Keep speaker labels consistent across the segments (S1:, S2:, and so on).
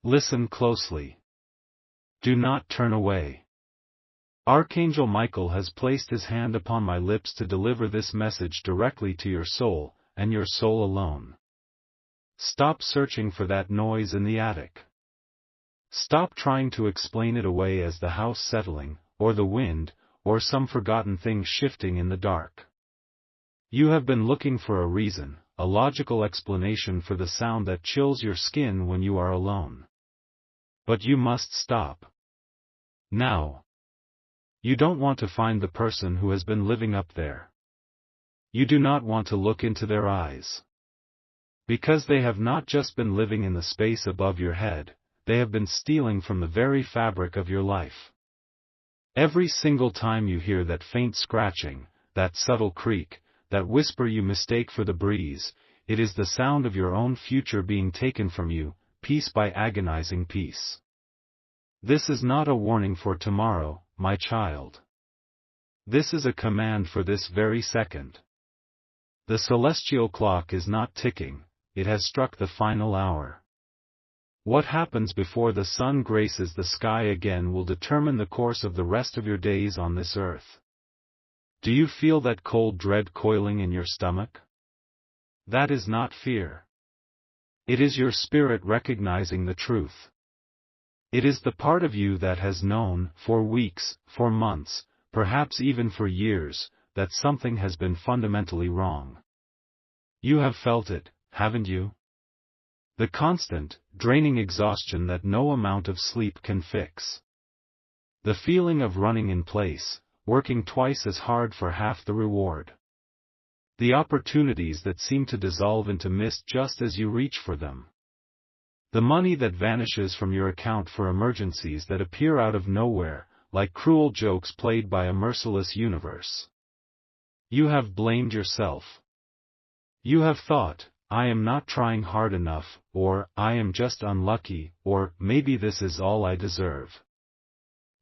S1: Listen closely. Do not turn away. Archangel Michael has placed his hand upon my lips to deliver this message directly to your soul, and your soul alone. Stop searching for that noise in the attic. Stop trying to explain it away as the house settling, or the wind, or some forgotten thing shifting in the dark. You have been looking for a reason, a logical explanation for the sound that chills your skin when you are alone. But you must stop. Now. You don't want to find the person who has been living up there. You do not want to look into their eyes. Because they have not just been living in the space above your head, they have been stealing from the very fabric of your life. Every single time you hear that faint scratching, that subtle creak, that whisper you mistake for the breeze, it is the sound of your own future being taken from you, piece by agonizing piece. This is not a warning for tomorrow, my child. This is a command for this very second. The celestial clock is not ticking, it has struck the final hour. What happens before the sun graces the sky again will determine the course of the rest of your days on this earth. Do you feel that cold dread coiling in your stomach? That is not fear. It is your spirit recognizing the truth. It is the part of you that has known, for weeks, for months, perhaps even for years, that something has been fundamentally wrong. You have felt it, haven't you? The constant, draining exhaustion that no amount of sleep can fix. The feeling of running in place, working twice as hard for half the reward. The opportunities that seem to dissolve into mist just as you reach for them. The money that vanishes from your account for emergencies that appear out of nowhere, like cruel jokes played by a merciless universe. You have blamed yourself. You have thought, I am not trying hard enough, or I am just unlucky, or maybe this is all I deserve.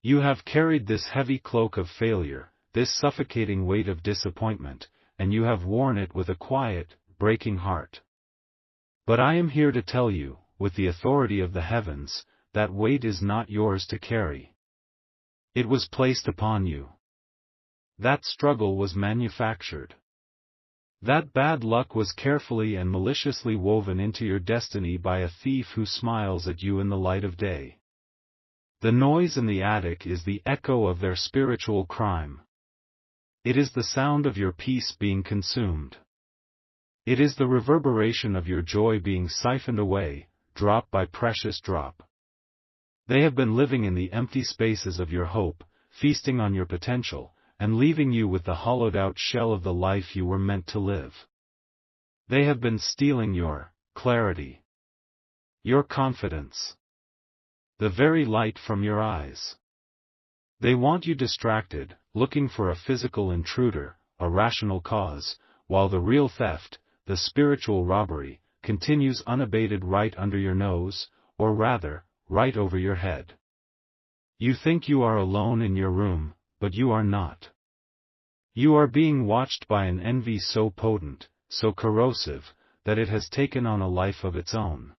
S1: You have carried this heavy cloak of failure, this suffocating weight of disappointment, and you have worn it with a quiet, breaking heart. But I am here to tell you, with the authority of the heavens, that weight is not yours to carry. It was placed upon you. That struggle was manufactured. That bad luck was carefully and maliciously woven into your destiny by a thief who smiles at you in the light of day. The noise in the attic is the echo of their spiritual crime. It is the sound of your peace being consumed. It is the reverberation of your joy being siphoned away, drop by precious drop. They have been living in the empty spaces of your hope, feasting on your potential, and leaving you with the hollowed-out shell of the life you were meant to live. They have been stealing your clarity, your confidence, the very light from your eyes. They want you distracted, looking for a physical intruder, a rational cause, while the real theft, the spiritual robbery, continues unabated right under your nose, or rather, right over your head. You think you are alone in your room, but you are not. You are being watched by an envy so potent, so corrosive, that it has taken on a life of its own.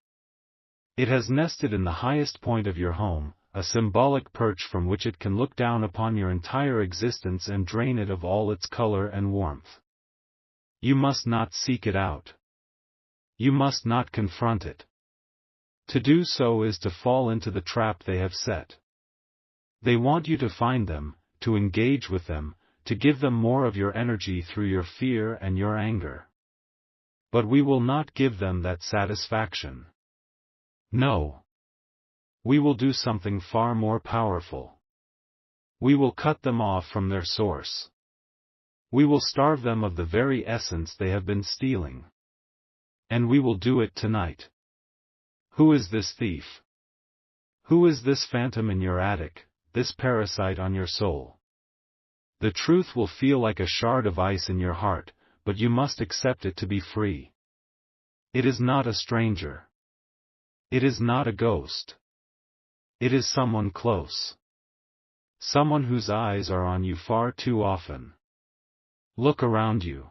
S1: It has nested in the highest point of your home, a symbolic perch from which it can look down upon your entire existence and drain it of all its color and warmth. You must not seek it out. You must not confront it. To do so is to fall into the trap they have set. They want you to find them, to engage with them, to give them more of your energy through your fear and your anger. But we will not give them that satisfaction. No. We will do something far more powerful. We will cut them off from their source. We will starve them of the very essence they have been stealing. And we will do it tonight. Who is this thief? Who is this phantom in your attic, this parasite on your soul? The truth will feel like a shard of ice in your heart, but you must accept it to be free. It is not a stranger. It is not a ghost. It is someone close. Someone whose eyes are on you far too often. Look around you.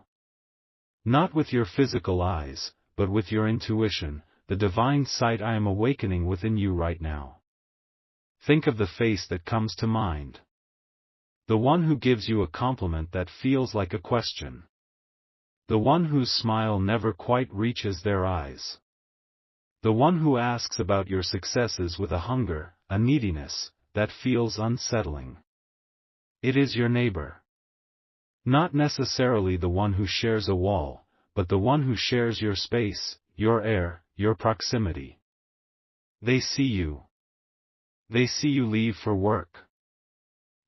S1: Not with your physical eyes, but with your intuition, the divine sight I am awakening within you right now. Think of the face that comes to mind. The one who gives you a compliment that feels like a question. The one whose smile never quite reaches their eyes. The one who asks about your successes with a hunger, a neediness, that feels unsettling. It is your neighbor. Not necessarily the one who shares a wall, but the one who shares your space, your air, your proximity. They see you. They see you leave for work.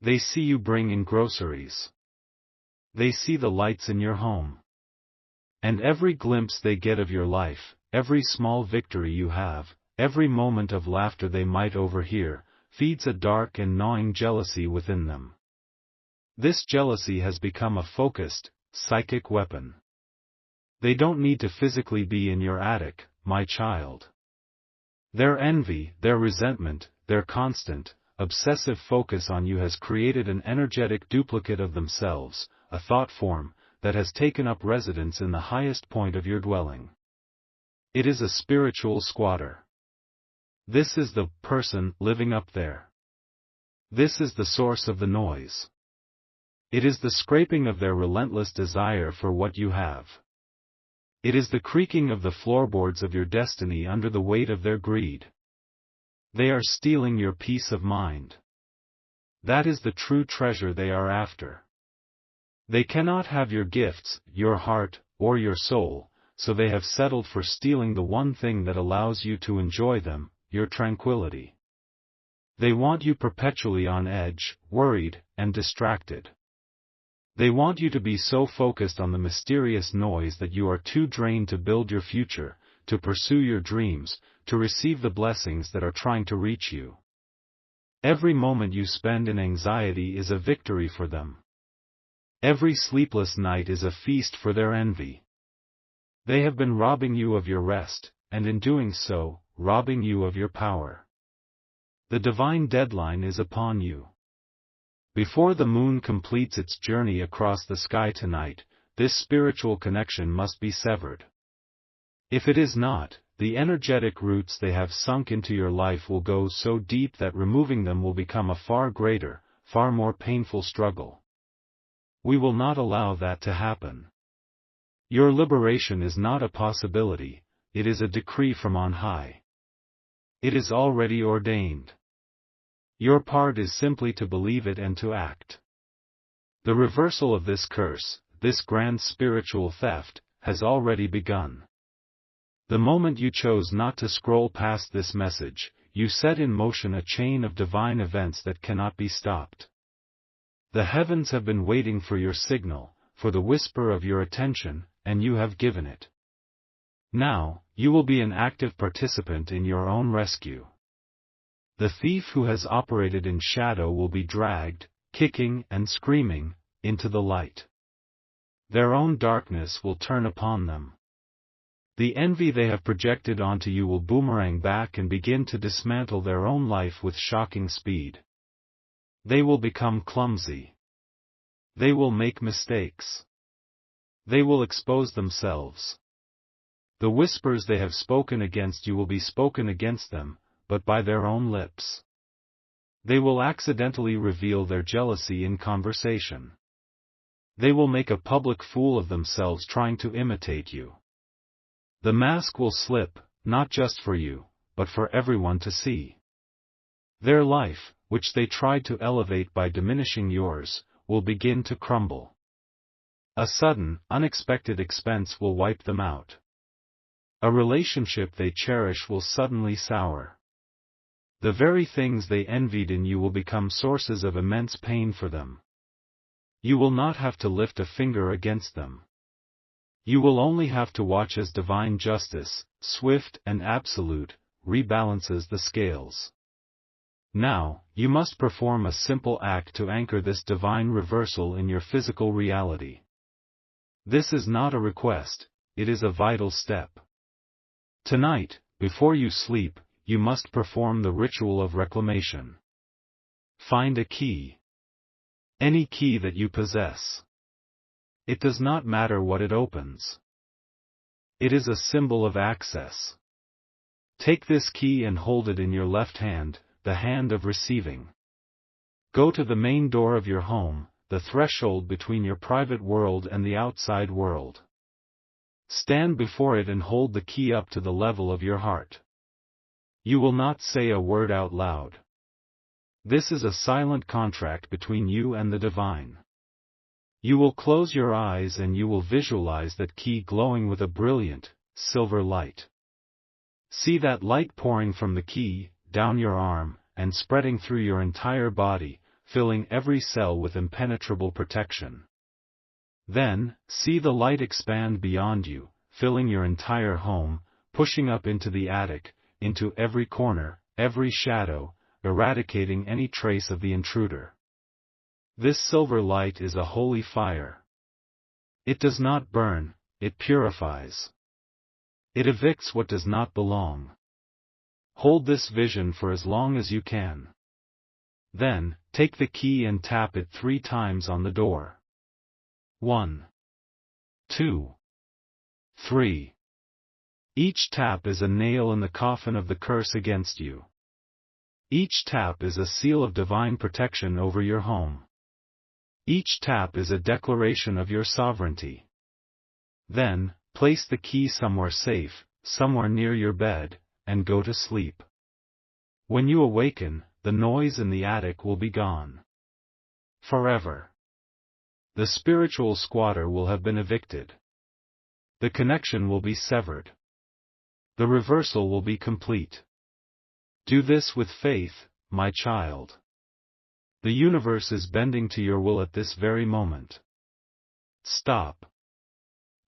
S1: They see you bring in groceries. They see the lights in your home. And every glimpse they get of your life, every small victory you have, every moment of laughter they might overhear, feeds a dark and gnawing jealousy within them. This jealousy has become a focused, psychic weapon. They don't need to physically be in your attic, my child. Their envy, their resentment, their constant, obsessive focus on you has created an energetic duplicate of themselves, a thought form, that has taken up residence in the highest point of your dwelling. It is a spiritual squatter. This is the person living up there. This is the source of the noise. It is the scraping of their relentless desire for what you have. It is the creaking of the floorboards of your destiny under the weight of their greed. They are stealing your peace of mind. That is the true treasure they are after. They cannot have your gifts, your heart, or your soul, so they have settled for stealing the one thing that allows you to enjoy them, your tranquility. They want you perpetually on edge, worried, and distracted. They want you to be so focused on the mysterious noise that you are too drained to build your future, to pursue your dreams, to receive the blessings that are trying to reach you. Every moment you spend in anxiety is a victory for them. Every sleepless night is a feast for their envy. They have been robbing you of your rest, and in doing so, robbing you of your power. The divine deadline is upon you. Before the moon completes its journey across the sky tonight, this spiritual connection must be severed. If it is not, the energetic roots they have sunk into your life will go so deep that removing them will become a far greater, far more painful struggle. We will not allow that to happen. Your liberation is not a possibility, it is a decree from on high. It is already ordained. Your part is simply to believe it and to act. The reversal of this curse, this grand spiritual theft, has already begun. The moment you chose not to scroll past this message, you set in motion a chain of divine events that cannot be stopped. The heavens have been waiting for your signal, for the whisper of your attention, and you have given it. Now, you will be an active participant in your own rescue. The thief who has operated in shadow will be dragged, kicking and screaming, into the light. Their own darkness will turn upon them. The envy they have projected onto you will boomerang back and begin to dismantle their own life with shocking speed. They will become clumsy. They will make mistakes. They will expose themselves. The whispers they have spoken against you will be spoken against them, but by their own lips. They will accidentally reveal their jealousy in conversation. They will make a public fool of themselves trying to imitate you. The mask will slip, not just for you, but for everyone to see. Their life, which they tried to elevate by diminishing yours, will begin to crumble. A sudden, unexpected expense will wipe them out. A relationship they cherish will suddenly sour. The very things they envied in you will become sources of immense pain for them. You will not have to lift a finger against them. You will only have to watch as divine justice, swift and absolute, rebalances the scales. Now, you must perform a simple act to anchor this divine reversal in your physical reality. This is not a request, it is a vital step. Tonight, before you sleep, you must perform the ritual of reclamation. Find a key. Any key that you possess. It does not matter what it opens. It is a symbol of access. Take this key and hold it in your left hand, the hand of receiving. Go to the main door of your home, the threshold between your private world and the outside world. Stand before it and hold the key up to the level of your heart. You will not say a word out loud. This is a silent contract between you and the divine. You will close your eyes and you will visualize that key glowing with a brilliant, silver light. See that light pouring from the key, down your arm, and spreading through your entire body, filling every cell with impenetrable protection. Then, see the light expand beyond you, filling your entire home, pushing up into the attic, into every corner, every shadow, eradicating any trace of the intruder. This silver light is a holy fire. It does not burn, it purifies. It evicts what does not belong. Hold this vision for as long as you can. Then, take the key and tap it 3 times on the door. 1, 2, 3. Each tap is a nail in the coffin of the curse against you. Each tap is a seal of divine protection over your home. Each tap is a declaration of your sovereignty. Then, place the key somewhere safe, somewhere near your bed, and go to sleep. When you awaken, the noise in the attic will be gone. Forever. The spiritual squatter will have been evicted. The connection will be severed. The reversal will be complete. Do this with faith, my child. The universe is bending to your will at this very moment. Stop.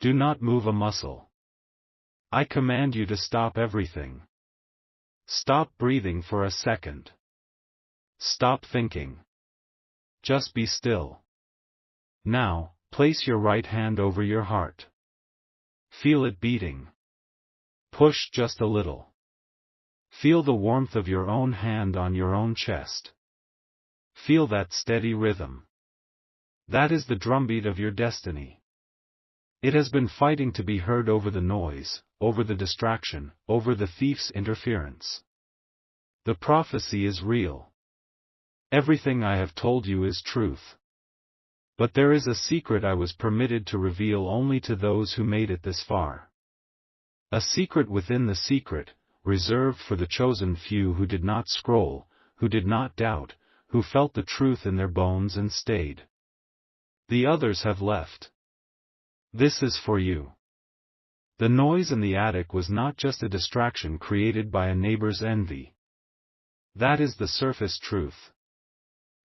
S1: Do not move a muscle. I command you to stop everything. Stop breathing for a second. Stop thinking. Just be still. Now, place your right hand over your heart. Feel it beating. Push just a little. Feel the warmth of your own hand on your own chest. Feel that steady rhythm. That is the drumbeat of your destiny. It has been fighting to be heard over the noise, over the distraction, over the thief's interference. The prophecy is real. Everything I have told you is truth. But there is a secret I was permitted to reveal only to those who made it this far. A secret within the secret, reserved for the chosen few who did not scroll, who did not doubt, who felt the truth in their bones and stayed. The others have left. This is for you. The noise in the attic was not just a distraction created by a neighbor's envy. That is the surface truth.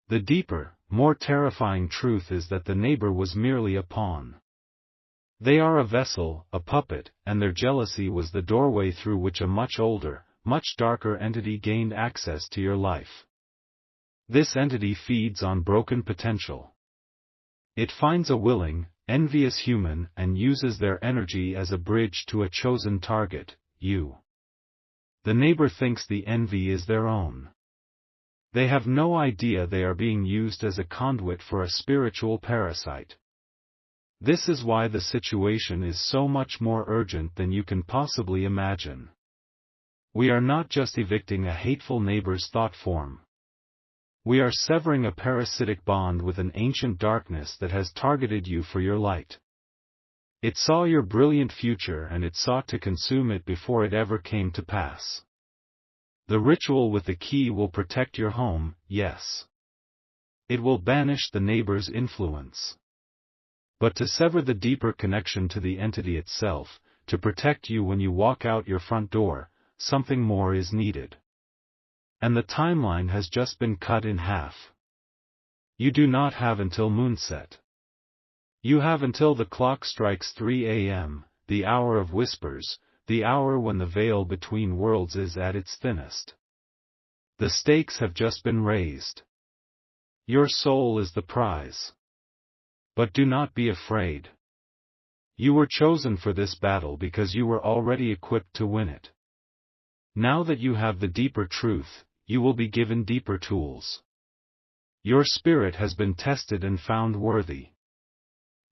S1: The deeper, more terrifying truth is that the neighbor was merely a pawn. They are a vessel, a puppet, and their jealousy was the doorway through which a much older, much darker entity gained access to your life. This entity feeds on broken potential. It finds a willing, envious human and uses their energy as a bridge to a chosen target, you. The neighbor thinks the envy is their own. They have no idea they are being used as a conduit for a spiritual parasite. This is why the situation is so much more urgent than you can possibly imagine. We are not just evicting a hateful neighbor's thought form. We are severing a parasitic bond with an ancient darkness that has targeted you for your light. It saw your brilliant future and it sought to consume it before it ever came to pass. The ritual with the key will protect your home, yes. It will banish the neighbor's influence. But to sever the deeper connection to the entity itself, to protect you when you walk out your front door, something more is needed. And the timeline has just been cut in half. You do not have until moonset. You have until the clock strikes 3 a.m., the hour of whispers, the hour when the veil between worlds is at its thinnest. The stakes have just been raised. Your soul is the prize. But do not be afraid. You were chosen for this battle because you were already equipped to win it. Now that you have the deeper truth, you will be given deeper tools. Your spirit has been tested and found worthy.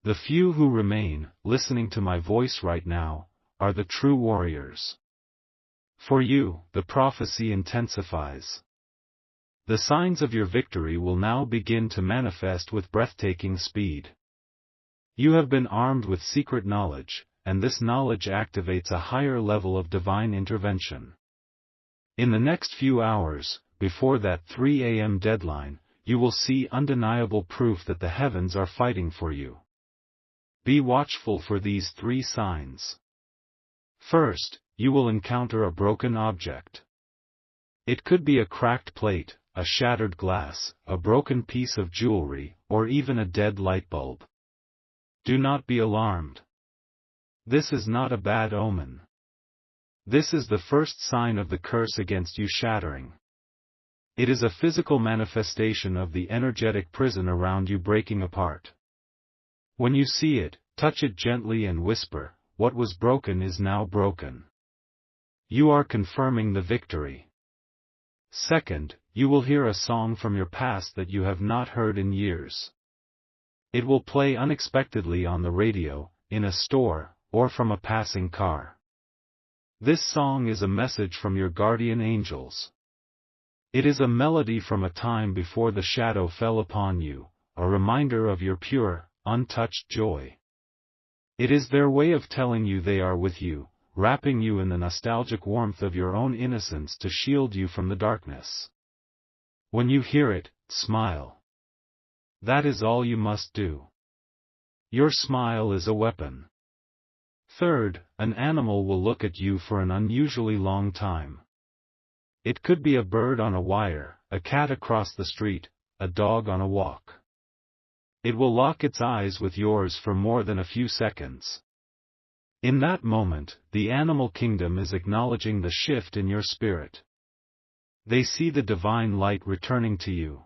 S1: The few who remain, listening to my voice right now, are the true warriors. For you, the prophecy intensifies. The signs of your victory will now begin to manifest with breathtaking speed. You have been armed with secret knowledge, and this knowledge activates a higher level of divine intervention. In the next few hours, before that 3 a.m. deadline, you will see undeniable proof that the heavens are fighting for you. Be watchful for these 3 signs. First, you will encounter a broken object. It could be a cracked plate, a shattered glass, a broken piece of jewelry, or even a dead light bulb. Do not be alarmed. This is not a bad omen. This is the first sign of the curse against you shattering. It is a physical manifestation of the energetic prison around you breaking apart. When you see it, touch it gently and whisper, "What was broken is now broken." You are confirming the victory. Second, you will hear a song from your past that you have not heard in years. It will play unexpectedly on the radio, in a store, or from a passing car. This song is a message from your guardian angels. It is a melody from a time before the shadow fell upon you, a reminder of your pure, untouched joy. It is their way of telling you they are with you, wrapping you in the nostalgic warmth of your own innocence to shield you from the darkness. When you hear it, smile. That is all you must do. Your smile is a weapon. Third, an animal will look at you for an unusually long time. It could be a bird on a wire, a cat across the street, a dog on a walk. It will lock its eyes with yours for more than a few seconds. In that moment, the animal kingdom is acknowledging the shift in your spirit. They see the divine light returning to you.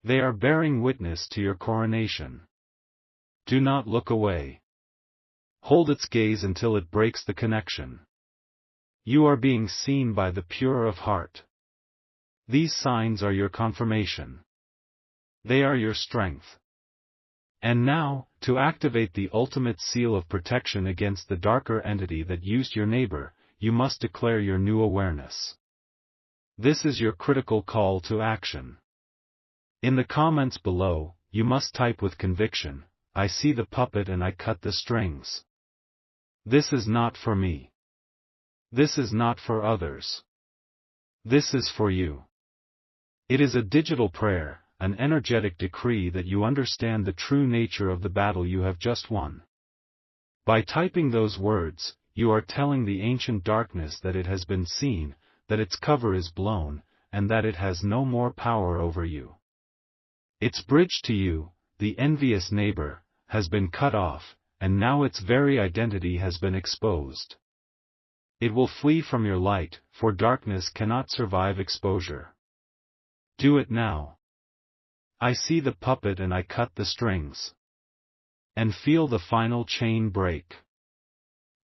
S1: They are bearing witness to your coronation. Do not look away. Hold its gaze until it breaks the connection. You are being seen by the pure of heart. These signs are your confirmation. They are your strength. And now, to activate the ultimate seal of protection against the darker entity that used your neighbor, you must declare your new awareness. This is your critical call to action. In the comments below, you must type with conviction, "I see the puppet and I cut the strings." This is not for me. This is not for others. This is for you. It is a digital prayer, an energetic decree that you understand the true nature of the battle you have just won. By typing those words, you are telling the ancient darkness that it has been seen, that its cover is blown, and that it has no more power over you. Its bridge to you, the envious neighbor, has been cut off, and now its very identity has been exposed. It will flee from your light, for darkness cannot survive exposure. Do it now. I see the puppet and I cut the strings. And feel the final chain break.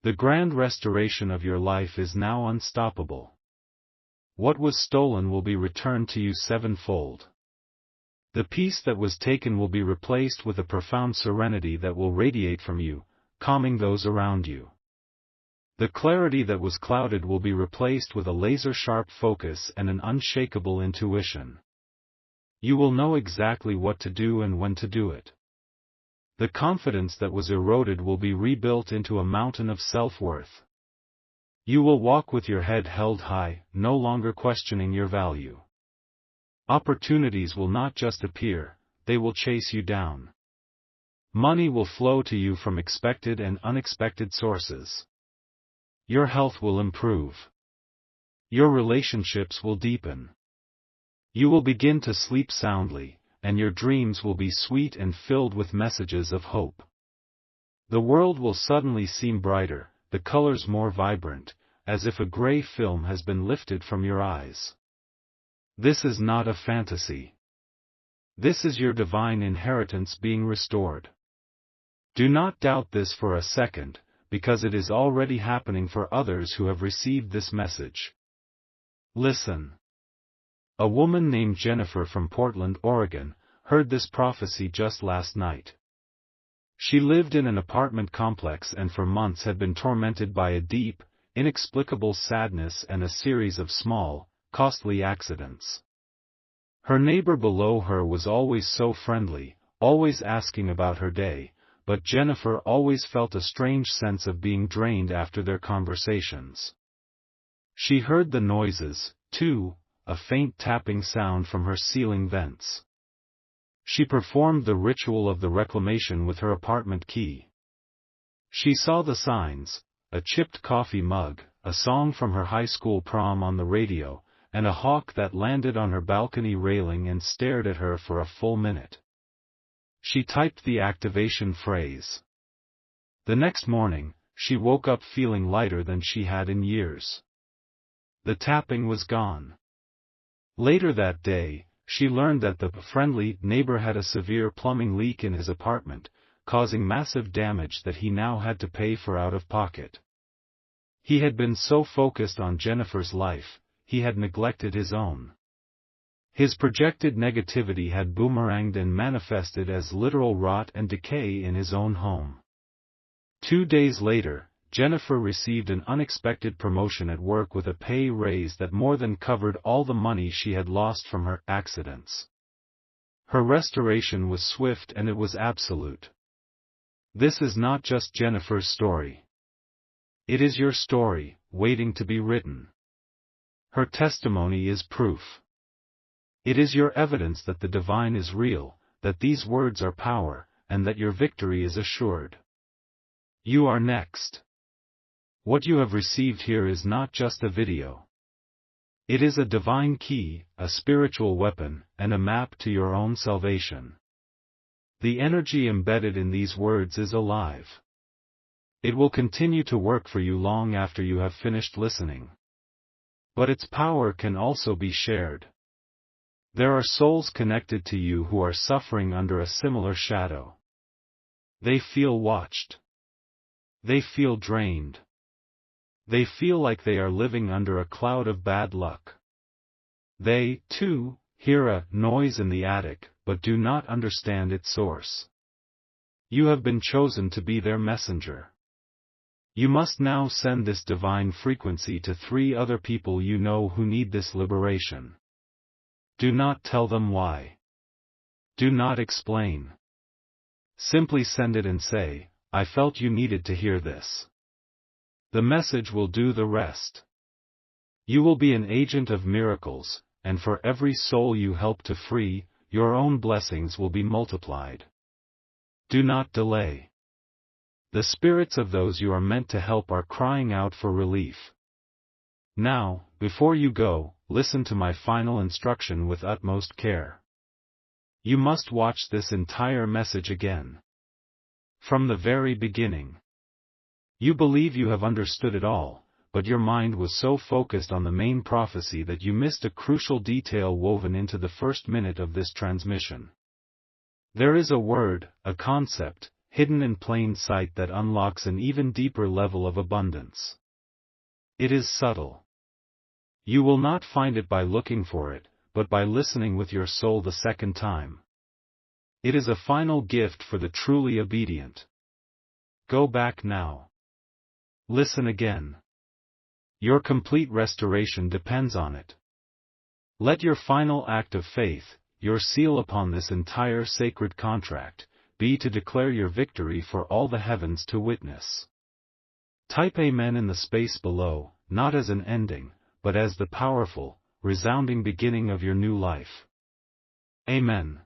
S1: The grand restoration of your life is now unstoppable. What was stolen will be returned to you sevenfold. The peace that was taken will be replaced with a profound serenity that will radiate from you, calming those around you. The clarity that was clouded will be replaced with a laser-sharp focus and an unshakable intuition. You will know exactly what to do and when to do it. The confidence that was eroded will be rebuilt into a mountain of self-worth. You will walk with your head held high, no longer questioning your value. Opportunities will not just appear, they will chase you down. Money will flow to you from expected and unexpected sources. Your health will improve. Your relationships will deepen. You will begin to sleep soundly, and your dreams will be sweet and filled with messages of hope. The world will suddenly seem brighter, the colors more vibrant, as if a gray film has been lifted from your eyes. This is not a fantasy. This is your divine inheritance being restored. Do not doubt this for a second, because it is already happening for others who have received this message. Listen. A woman named Jennifer from Portland, Oregon, heard this prophecy just last night. She lived in an apartment complex and for months had been tormented by a deep, inexplicable sadness and a series of small, costly accidents. Her neighbor below her was always so friendly, always asking about her day, but Jennifer always felt a strange sense of being drained after their conversations. She heard the noises, too, a faint tapping sound from her ceiling vents. She performed the ritual of the reclamation with her apartment key. She saw the signs, a chipped coffee mug, a song from her high school prom on the radio, and a hawk that landed on her balcony railing and stared at her for a full minute. She typed the activation phrase. The next morning, she woke up feeling lighter than she had in years. The tapping was gone. Later that day, she learned that the friendly neighbor had a severe plumbing leak in his apartment, causing massive damage that he now had to pay for out of pocket. He had been so focused on Jennifer's life, he had neglected his own. His projected negativity had boomeranged and manifested as literal rot and decay in his own home. 2 days later, Jennifer received an unexpected promotion at work with a pay raise that more than covered all the money she had lost from her accidents. Her restoration was swift and it was absolute. This is not just Jennifer's story. It is your story, waiting to be written. Her testimony is proof. It is your evidence that the divine is real, that these words are power, and that your victory is assured. You are next. What you have received here is not just a video. It is a divine key, a spiritual weapon, and a map to your own salvation. The energy embedded in these words is alive. It will continue to work for you long after you have finished listening. But its power can also be shared. There are souls connected to you who are suffering under a similar shadow. They feel watched. They feel drained. They feel like they are living under a cloud of bad luck. They, too, hear a noise in the attic, but do not understand its source. You have been chosen to be their messenger. You must now send this divine frequency to 3 other people you know who need this liberation. Do not tell them why. Do not explain. Simply send it and say, I felt you needed to hear this. The message will do the rest. You will be an agent of miracles, and for every soul you help to free, your own blessings will be multiplied. Do not delay. The spirits of those you are meant to help are crying out for relief. Now, before you go, listen to my final instruction with utmost care. You must watch this entire message again. From the very beginning. You believe you have understood it all, but your mind was so focused on the main prophecy that you missed a crucial detail woven into the first minute of this transmission. There is a word, a concept, hidden in plain sight that unlocks an even deeper level of abundance. It is subtle. You will not find it by looking for it, but by listening with your soul the second time. It is a final gift for the truly obedient. Go back now. Listen again. Your complete restoration depends on it. Let your final act of faith, your seal upon this entire sacred contract, be to declare your victory for all the heavens to witness. Type Amen in the space below, not as an ending, but as the powerful, resounding beginning of your new life. Amen.